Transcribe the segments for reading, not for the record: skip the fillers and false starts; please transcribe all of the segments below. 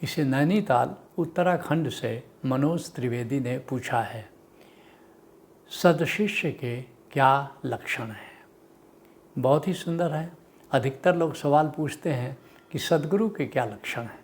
इसे नैनीताल उत्तराखंड से मनोज त्रिवेदी ने पूछा है। सदशिष्य के क्या लक्षण हैं? बहुत ही सुंदर है। अधिकतर लोग सवाल पूछते हैं कि सद्गुरु के क्या लक्षण हैं,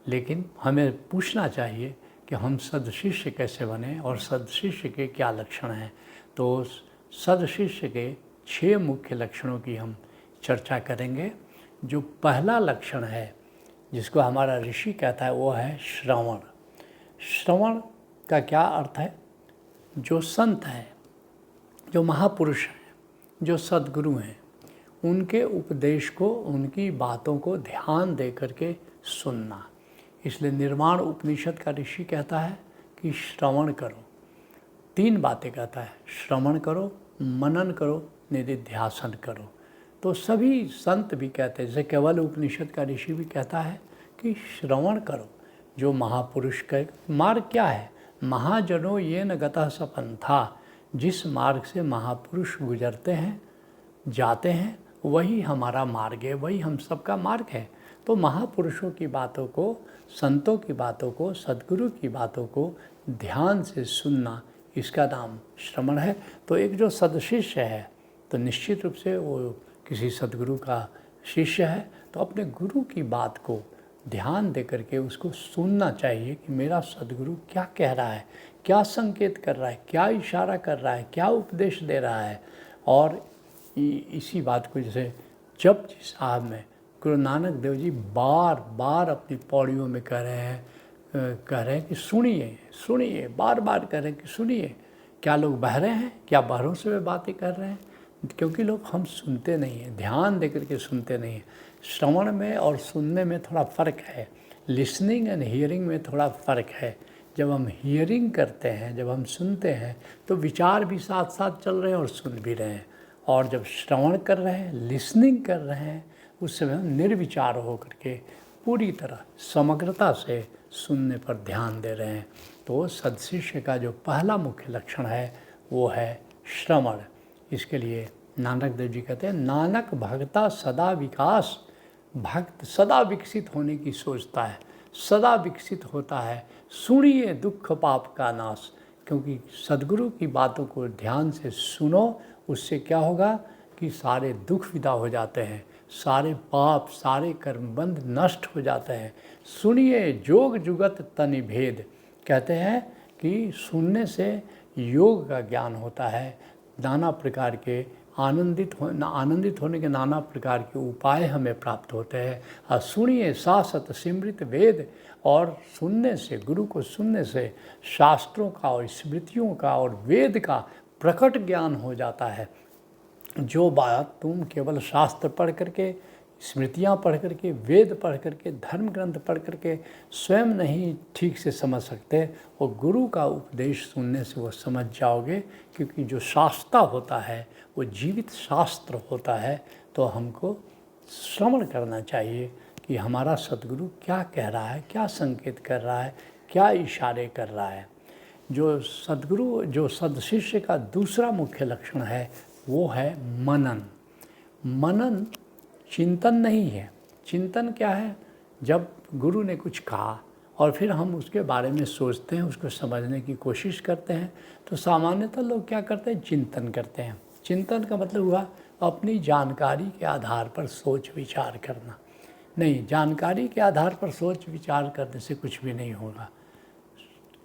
लेकिन हमें पूछना चाहिए कि हम सदशिष्य कैसे बने और सदशिष्य के क्या लक्षण हैं। तो सदशिष्य के 6 मुख्य लक्षणों की हम चर्चा करेंगे। जो पहला लक्षण है, जिसको हमारा ऋषि कहता है, वो है श्रवण। श्रवण का क्या अर्थ है? जो संत हैं, जो महापुरुष हैं, जो सद्गुरु हैं, उनके उपदेश को, उनकी बातों को ध्यान दे करके सुनना। इसलिए निर्वाण उपनिषद का ऋषि कहता है कि श्रवण करो। 3 बातें कहता है, श्रवण करो, मनन करो, निधिध्यासन करो। तो सभी संत भी कहते हैं, जैसे केवल उपनिषद का ऋषि भी कहता है कि श्रवण करो। जो महापुरुष का मार्ग क्या है? महाजनों ये न गतः सपंथा। जिस मार्ग से महापुरुष गुजरते हैं, जाते हैं, वही हमारा मार्ग है, वही हम सबका मार्ग है। तो महापुरुषों की बातों को, संतों की बातों को, सद्गुरु की बातों को ध्यान से सुनना, इसका नाम श्रवण है। तो एक जो सदशिष्य है, तो निश्चित रूप से वो किसी सद्गुरु का शिष्य है, तो अपने गुरु की बात को ध्यान दे करके उसको सुनना चाहिए कि मेरा सद्गुरु क्या कह रहा है, क्या संकेत कर रहा है, क्या इशारा कर रहा है, क्या उपदेश दे रहा है। और इसी बात को जैसे जपजी साहब में गुरु नानक देव जी बार बार अपनी पौड़ियों में कह रहे हैं कि सुनिए सुनिए, बार बार कह रहे हैं कि सुनिए। क्या लोग बहरे हैं? क्या बहरों से वे बातें कर रहे हैं? क्योंकि लोग हम सुनते नहीं हैं, ध्यान दे करके सुनते नहीं हैं। श्रवण में और सुनने में थोड़ा फ़र्क है। लिसनिंग एंड हियरिंग में थोड़ा फ़र्क है। जब हम हियरिंग करते हैं, जब हम सुनते हैं, तो विचार भी साथ साथ चल रहे हैं और सुन भी रहे हैं। और जब श्रवण कर रहे हैं, लिसनिंग कर रहे हैं, उस समय हम निर्विचार होकर के पूरी तरह समग्रता से सुनने पर ध्यान दे रहे हैं। तो सदशिष्य का जो पहला मुख्य लक्षण है, वो है श्रवण। इसके लिए नानक देव जी कहते हैं, नानक भक्ता सदा विकास। भक्त सदा विकसित होने की सोचता है, सदा विकसित होता है। सुनिए दुख पाप का नाश। क्योंकि सद्गुरु की बातों को ध्यान से सुनो, उससे क्या होगा कि सारे दुख विदा हो जाते हैं, सारे पाप, सारे कर्मबंध नष्ट हो जाते हैं। सुनिए जोग जुगत तनि भेद। कहते हैं कि सुनने से योग का ज्ञान होता है, नाना प्रकार के आनंदित होने के नाना प्रकार के उपाय हमें प्राप्त होते हैं। और सुनिए शासत सिमृत वेद। और सुनने से, गुरु को सुनने से शास्त्रों का और स्मृतियों का और वेद का प्रकट ज्ञान हो जाता है। जो बात तुम केवल शास्त्र पढ़ करके, स्मृतियाँ पढ़ करके, वेद पढ़ करके, धर्म ग्रंथ पढ़ करके स्वयं नहीं ठीक से समझ सकते, वो गुरु का उपदेश सुनने से वो समझ जाओगे। क्योंकि जो शास्त्र होता है वो जीवित शास्त्र होता है। तो हमको श्रवण करना चाहिए कि हमारा सद्गुरु क्या कह रहा है, क्या संकेत कर रहा है, क्या इशारे कर रहा है। जो सद्गुरु, जो सदशिष्य का दूसरा मुख्य लक्षण है, वो है मनन। मनन चिंतन नहीं है। चिंतन क्या है? जब गुरु ने कुछ कहा और फिर हम उसके बारे में सोचते हैं, उसको समझने की कोशिश करते हैं, तो सामान्यतः लोग क्या करते हैं? चिंतन करते हैं। चिंतन का मतलब हुआ अपनी जानकारी के आधार पर सोच विचार करना। नहीं, जानकारी के आधार पर सोच विचार करने से कुछ भी नहीं होगा।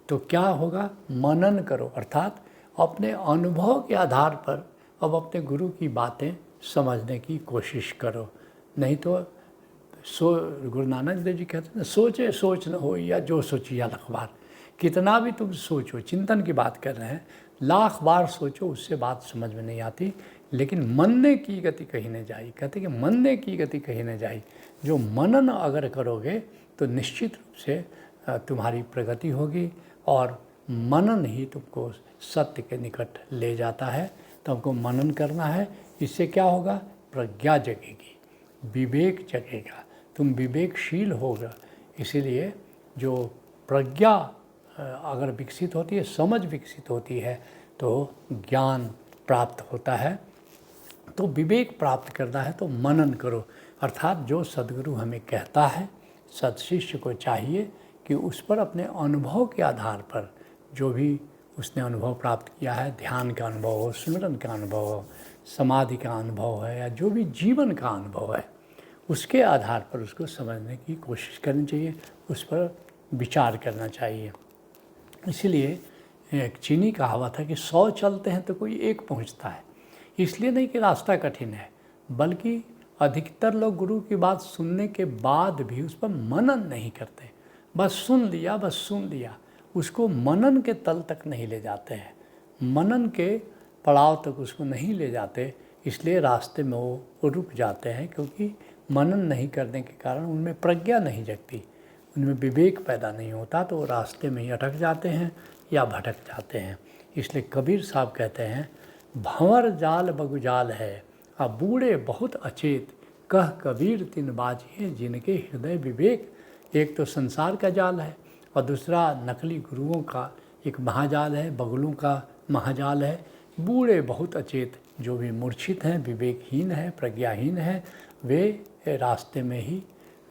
तो क्या होगा? मनन करो, अर्थात अपने अनुभव के आधार पर अब अपने गुरु की बातें समझने की कोशिश करो। नहीं तो गुरु नानक देव जी कहते हैं ना, सोचे सोच न हो या जो सोचिया लाख बार। कितना भी तुम सोचो, चिंतन की बात कर रहे हैं, लाख बार सोचो, उससे बात समझ में नहीं आती। लेकिन मनने की गति कहीं नहीं जाई। कहते कि मनने की गति कहीं नहीं जाई। जो मनन अगर करोगे तो निश्चित रूप से तुम्हारी प्रगति होगी, और मनन ही तुमको सत्य के निकट ले जाता है। तो हमको मनन करना है। इससे क्या होगा? प्रज्ञा जगेगी, विवेक जगेगा, तुम विवेकशील होगा। इसीलिए जो प्रज्ञा अगर विकसित होती है, समझ विकसित होती है, तो ज्ञान प्राप्त होता है। तो विवेक प्राप्त करना है तो मनन करो। अर्थात जो सद्गुरु हमें कहता है, सत्शिष्य को चाहिए कि उस पर अपने अनुभव के आधार पर जो भी उसने अनुभव प्राप्त किया है, ध्यान का अनुभव हो, स्मरण का अनुभव हो, समाधि का अनुभव है या जो भी जीवन का अनुभव है, उसके आधार पर उसको समझने की कोशिश करनी चाहिए, उस पर विचार करना चाहिए। इसीलिए एक चीनी कहावत है कि 100 चलते हैं तो कोई एक पहुंचता है। इसलिए नहीं कि रास्ता कठिन है, बल्कि अधिकतर लोग गुरु की बात सुनने के बाद भी उस पर मनन नहीं करते। बस सुन लिया, उसको मनन के तल तक नहीं ले जाते हैं, मनन के पड़ाव तक उसको नहीं ले जाते। इसलिए रास्ते में वो रुक जाते हैं, क्योंकि मनन नहीं करने के कारण उनमें प्रज्ञा नहीं जगती, उनमें विवेक पैदा नहीं होता, तो वो रास्ते में ही अटक जाते हैं या भटक जाते हैं। इसलिए कबीर साहब कहते हैं, भंवर जाल बगुजाल है, अब बूढ़े बहुत अचेत, कह कबीर तिन बाजिए जिनके हृदय विवेक। एक तो संसार का जाल है और दूसरा नकली गुरुओं का एक महाजाल है, बगुलों का महाजाल है। बूढ़े बहुत अचेत, जो भी मूर्छित हैं, विवेकहीन हैं, प्रज्ञाहीन हैं, वे रास्ते में ही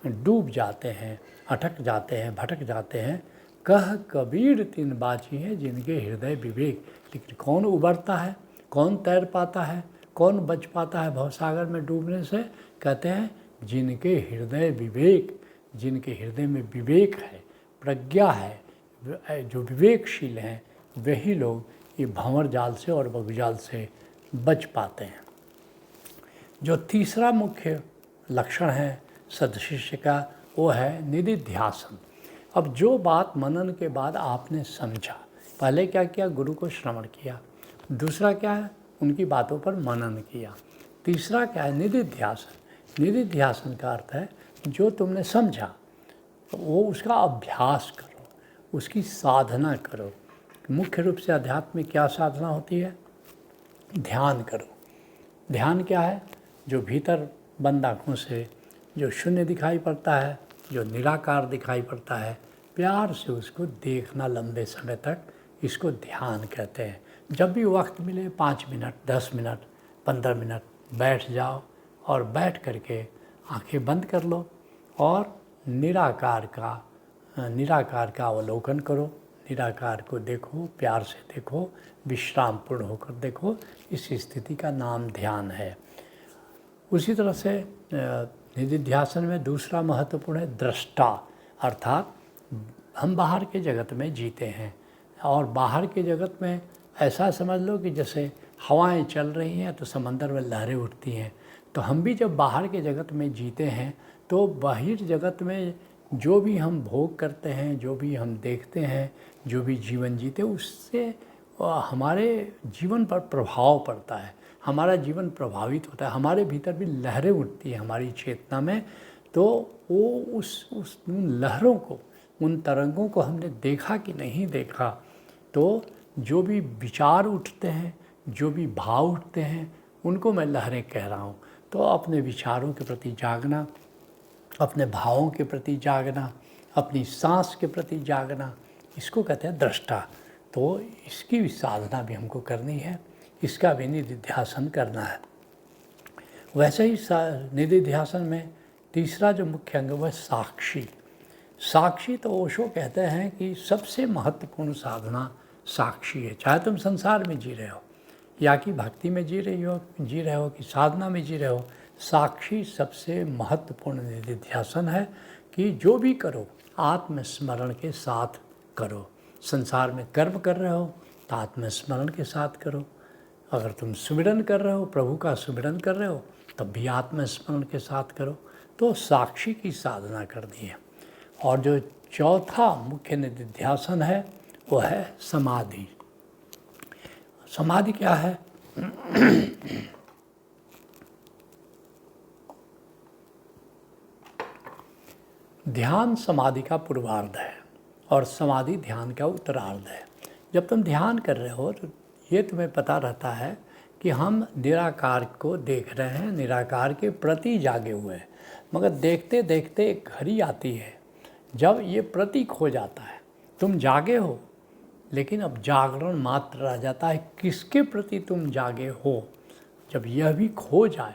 डूब जाते हैं, अटक जाते हैं, भटक जाते हैं। कह कबीर तिन बाची है जिनके हृदय विवेक। लेकिन कौन उबरता है, कौन तैर पाता है, कौन बच पाता है भवसागर में डूबने से? कहते हैं जिनके हृदय विवेक, जिनके हृदय में विवेक है, प्रज्ञा है, जो विवेकशील हैं, वही लोग ये भंवर जाल से और बगुजाल से बच पाते हैं। जो तीसरा मुख्य लक्षण है सदशिष्य का, वो है निधिध्यासन। अब जो बात मनन के बाद आपने समझा, पहले क्या किया, गुरु को श्रवण किया, दूसरा क्या है, उनकी बातों पर मनन किया, तीसरा क्या है, निधिध्यासन। निधिध्यासन का अर्थ है जो तुमने समझा तो वो उसका अभ्यास करो, उसकी साधना करो। मुख्य रूप से अध्यात्म में क्या साधना होती है? ध्यान करो। ध्यान क्या है? जो भीतर बंद आँखों से जो शून्य दिखाई पड़ता है, जो निराकार दिखाई पड़ता है, प्यार से उसको देखना लंबे समय तक, इसको ध्यान कहते हैं। जब भी वक्त मिले 5 मिनट, 10 मिनट, 15 मिनट बैठ जाओ और बैठ करके आंखें बंद कर लो और निराकार का अवलोकन करो, निराकार को देखो, प्यार से देखो, विश्रामपूर्ण होकर देखो। इस स्थिति का नाम ध्यान है। उसी तरह से निधिध्यासन में दूसरा महत्वपूर्ण है दृष्टा, अर्थात हम बाहर के जगत में जीते हैं और बाहर के जगत में ऐसा समझ लो कि जैसे हवाएं चल रही हैं तो समंदर में लहरें उठती हैं। तो हम भी जब बाहर के जगत में जीते हैं तो बाहर जगत में जो भी हम भोग करते हैं, जो भी हम देखते हैं, जो भी जीवन जीते, उससे हमारे जीवन पर प्रभाव पड़ता है, हमारा जीवन प्रभावित होता है, हमारे भीतर भी लहरें उठती हैं हमारी चेतना में। तो वो उस उन लहरों को, उन तरंगों को हमने देखा कि नहीं देखा, तो जो भी विचार उठते हैं, जो भी भाव उठते हैं, उनको मैं लहरें कह रहा हूँ। तो अपने विचारों के प्रति जागना, अपने भावों के प्रति जागना, अपनी सांस के प्रति जागना, इसको कहते हैं दृष्टा। तो इसकी भी साधना भी हमको करनी है, इसका भी निधिध्यासन करना है। वैसे ही निधिध्यासन में तीसरा जो मुख्य अंग है साक्षी। साक्षी तो ओशो कहते हैं कि सबसे महत्वपूर्ण साधना साक्षी है। चाहे तुम संसार में जी रहे हो या कि भक्ति में जी रहे हो कि साधना में जी रहे हो, साक्षी सबसे महत्वपूर्ण निधिध्यासन है कि जो भी करो आत्मस्मरण के साथ करो। संसार में कर्म कर रहे हो तो आत्मस्मरण के साथ करो। अगर तुम सुमिरन कर रहे हो, प्रभु का सुमिरन कर रहे हो, तब भी आत्मस्मरण के साथ करो। तो साक्षी की साधना करनी है। और जो चौथा मुख्य निधिध्यासन है वो है समाधि। समाधि क्या है? ध्यान समाधि का पूर्वार्ध है और समाधि ध्यान का उत्तरार्ध है। जब तुम ध्यान कर रहे हो तो ये तुम्हें पता रहता है कि हम निराकार को देख रहे हैं, निराकार के प्रति जागे हुए हैं। मगर देखते देखते एक घड़ी आती है जब ये प्रतीक हो जाता है। तुम जागे हो लेकिन अब जागरण मात्र रह जाता है। किसके प्रति तुम जागे हो, जब यह भी खो जाए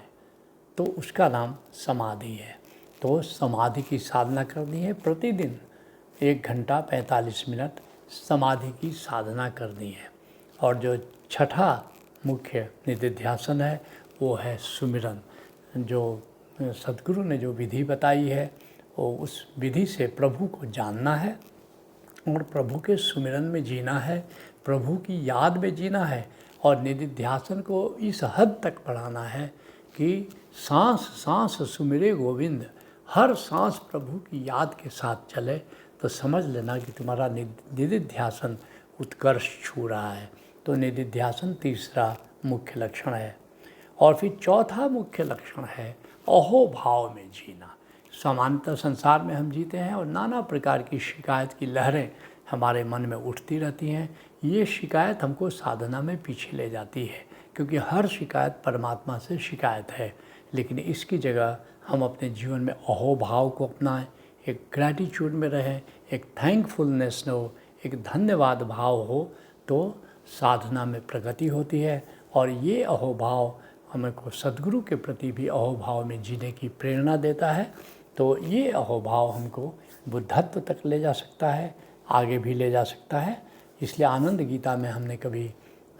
तो उसका नाम समाधि है। तो समाधि की साधना करनी है। प्रतिदिन 1 घंटा 45 मिनट समाधि की साधना करनी है। और जो छठा मुख्य निधिध्यासन है वो है सुमिरन। जो सद्गुरु ने जो विधि बताई है वो उस विधि से प्रभु को जानना है और प्रभु के सुमिरन में जीना है, प्रभु की याद में जीना है। और निधिध्यासन को इस हद तक बढ़ाना है कि सांस सांस सुमिरे गोविंद, हर सांस प्रभु की याद के साथ चले, तो समझ लेना कि तुम्हारा निधिध्यासन उत्कर्ष छू रहा है। तो निधिध्यासन तीसरा मुख्य लक्षण है। और फिर चौथा मुख्य लक्षण है अहोभाव में जीना। सामान्यतः संसार में हम जीते हैं और नाना प्रकार की शिकायत की लहरें हमारे मन में उठती रहती हैं। ये शिकायत हमको साधना में पीछे ले जाती है, क्योंकि हर शिकायत परमात्मा से शिकायत है। लेकिन इसकी जगह हम अपने जीवन में अहोभाव को अपनाएं, एक ग्रैटिट्यूड में रहें, एक थैंकफुलनेस हो, एक धन्यवाद भाव हो, तो साधना में प्रगति होती है। और ये अहोभाव हमको सद्गुरु के प्रति भी अहोभाव में जीने की प्रेरणा देता है। तो ये अहोभाव हमको बुद्धत्व तक ले जा सकता है, आगे भी ले जा सकता है। इसलिए आनंद गीता में हमने कभी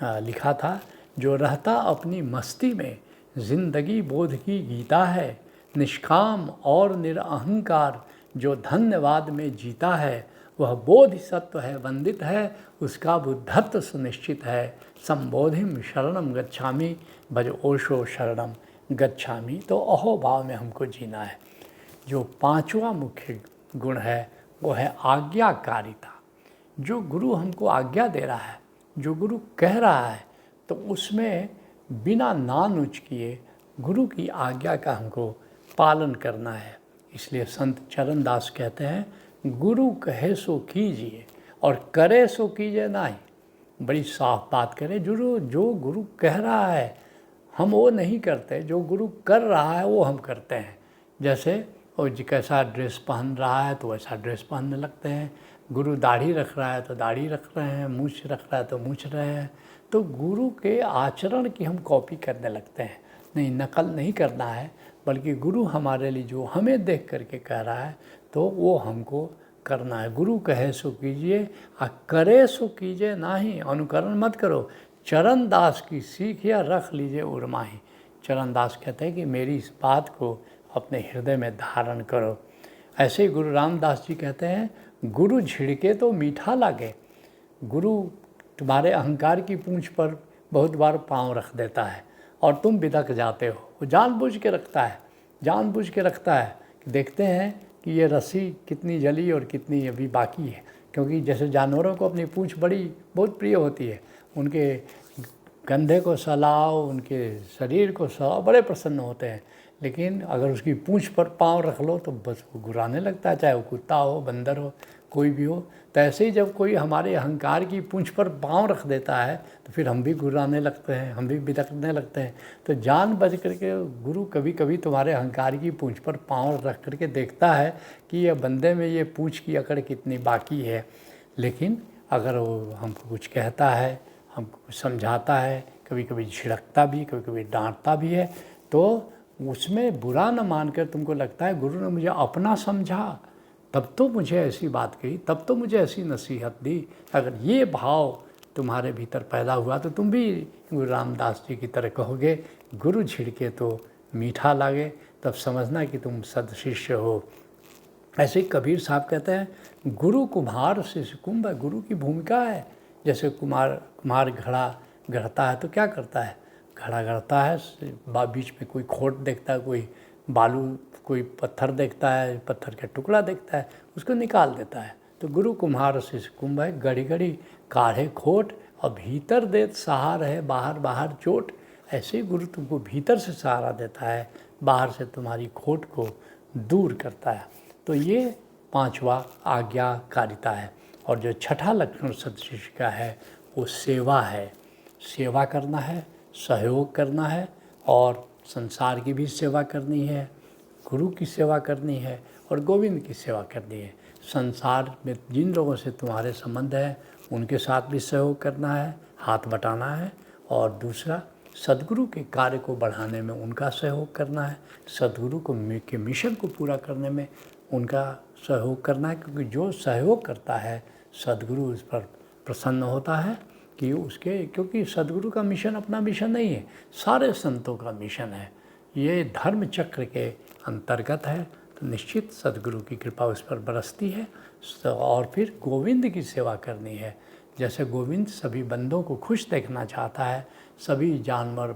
लिखा था, जो रहता अपनी मस्ती में जिंदगी बोध की गीता है, निष्काम और निरअहंकार जो धन्यवाद में जीता है, वह बोधिसत्व है वंदित है, उसका बुद्धत्व सुनिश्चित है। संबोधिम शरणम गच्छामि भज ओशो शरणम गच्छामि। तो अहोभाव में हमको जीना है। जो पांचवा मुख्य गुण है वो है आज्ञाकारिता। जो गुरु हमको आज्ञा दे रहा है, जो गुरु कह रहा है, तो उसमें बिना नानुच किए गुरु की आज्ञा का हमको पालन करना है। इसलिए संत चरणदास कहते हैं, गुरु कहे सो कीजिए और करे सो कीजिए नहीं। बड़ी साफ बात करें, जो गुरु कह रहा है हम वो नहीं करते, जो गुरु कर रहा है वो हम करते हैं। जैसे वो कैसा ड्रेस पहन रहा है तो वैसा ड्रेस पहनने लगते हैं। गुरु दाढ़ी रख रहा है तो दाढ़ी रख रहे हैं, मूछ रख रहा है तो मूछ रहे हैं। तो गुरु के आचरण की हम कॉपी करने लगते हैं। नहीं, नकल नहीं करना है, बल्कि गुरु हमारे लिए जो हमें देख करके कह रहा है तो वो हमको करना है। गुरु कहे सो कीजिए और करे सो कीजिए नहीं। अनुकरण मत करो। चरणदास की सीख या रख लीजिए उर्माही। चरणदास कहते हैं कि मेरी इस बात को अपने हृदय में धारण करो। ऐसे ही गुरु रामदास जी कहते हैं, गुरु झिड़के तो मीठा लागे। गुरु तुम्हारे अहंकार की पूंछ पर बहुत बार पाँव रख देता है और तुम बिदक जाते हो। वो जानबूझ के रखता है, जानबूझ के रखता है कि देखते हैं कि ये रस्सी कितनी जली और कितनी अभी बाकी है। क्योंकि जैसे जानवरों को अपनी पूंछ बहुत प्रिय होती है, उनके कंधे को सहलाओ, उनके शरीर को सहलाओ, बड़े प्रसन्न होते हैं। लेकिन अगर उसकी पूंछ पर पाँव रख लो तो बस वो गुर्राने लगता है, चाहे वो कुत्ता हो, बंदर हो, कोई भी हो। तो ऐसे ही जब कोई हमारे अहंकार की पूंछ पर पाँव रख देता है तो फिर हम भी गुर्राने लगते हैं, हम भी बिदकने लगते हैं। तो जान बच करके गुरु कभी कभी तुम्हारे अहंकार की पूंछ पर पाँव रख करके देखता है कि ये बंदे में ये पूंछ की अकड़ कितनी बाकी है। लेकिन अगर वो हमको कुछ कहता है, हमको कुछ समझाता है, कभी कभी झिड़कता भी, कभी कभी डांटता भी है, तो उसमें बुरा न मानकर तुमको लगता है गुरु ने मुझे अपना समझा, तब तो मुझे ऐसी बात कही, तब तो मुझे ऐसी नसीहत दी। अगर ये भाव तुम्हारे भीतर पैदा हुआ तो तुम भी गुरु रामदास जी की तरह कहोगे, गुरु झिड़के तो मीठा लागे। तब समझना कि तुम सदशिष्य हो। ऐसे ही कबीर साहब कहते हैं, गुरु कुम्हार शिष्य कुंभ। गुरु की भूमिका है। जैसे कुम्हार घड़ा गढ़ता है तो क्या करता है, घड़ा गढ़ता है, बीच में कोई खोट देखता है, कोई बालू, कोई पत्थर देखता है, पत्थर का टुकड़ा देखता है, उसको निकाल देता है। तो गुरु कुम्हार शिष्य कुंभ है, घड़ी घड़ी काढ़े खोट और भीतर दे सहारा है, बाहर बाहर चोट। ऐसे ही गुरु तुमको भीतर से सहारा देता है, बाहर से तुम्हारी खोट को दूर करता है। तो ये पांचवा आज्ञाकारिता है। और जो छठा लक्षण सदशिष्य का है वो सेवा है। सेवा करना है, सहयोग करना है और संसार की भी सेवा करनी है, गुरु की सेवा करनी है और गोविंद की सेवा करनी है। संसार में जिन लोगों से तुम्हारे संबंध है उनके साथ भी सहयोग करना है, हाथ बटाना है। और दूसरा सद्गुरु के कार्य को बढ़ाने में उनका सहयोग करना है, सद्गुरु के मिशन को पूरा करने में उनका सहयोग करना है, क्योंकि जो सहयोग करता है सद्गुरु उस पर प्रसन्न होता है कि क्योंकि सद्गुरु का मिशन अपना मिशन नहीं है, सारे संतों का मिशन है, ये धर्म चक्र के अंतर्गत है। तो निश्चित सद्गुरु की कृपा उस पर बरसती है। और फिर गोविंद की सेवा करनी है। जैसे गोविंद सभी बंदों को खुश देखना चाहता है, सभी जानवर,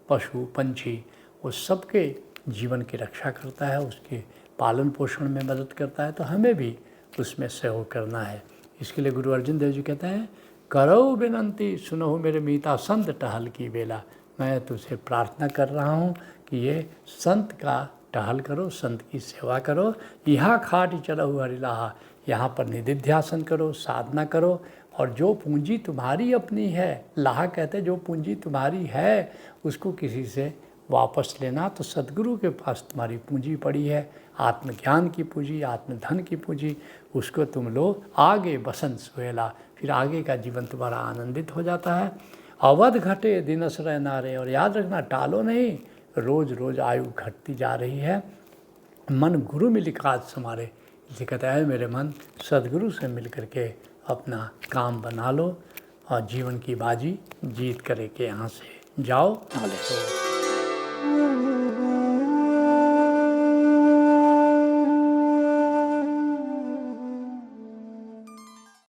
पशु, पंछी, वो सबके जीवन की रक्षा करता है, उसके पालन पोषण में मदद करता है, तो हमें भी उसमें सहयोग करना है। इसके लिए गुरु अर्जुन देव जी कहते हैं, करो विनंती सुनो मेरे मीता संत टहल की बेला। मैं तुझसे प्रार्थना कर रहा हूँ कि ये संत का टहल करो, संत की सेवा करो। यहाँ खाट चलो हरिलाहा, यहाँ पर निधिध्यासन करो, साधना करो। और जो पूंजी तुम्हारी अपनी है, लाहा कहते जो पूंजी तुम्हारी है उसको किसी से वापस लेना, तो सद्गुरु के पास तुम्हारी पूंजी पड़ी है, आत्मज्ञान की पूंजी, आत्मधन की पूंजी, उसको तुम लो। आगे बसंत सुहेला, फिर आगे का जीवन तुम्हारा आनंदित हो जाता है। अवध घटे दिनस रह नारे, और याद रखना टालो नहीं, रोज़ रोज़ आयु घटती जा रही है। मन गुरु मिली काज समारे, इसे कहता है मेरे मन सद्गुरु से मिल करके अपना काम बना लो और जीवन की बाजी जीत करके यहाँ से जाओ।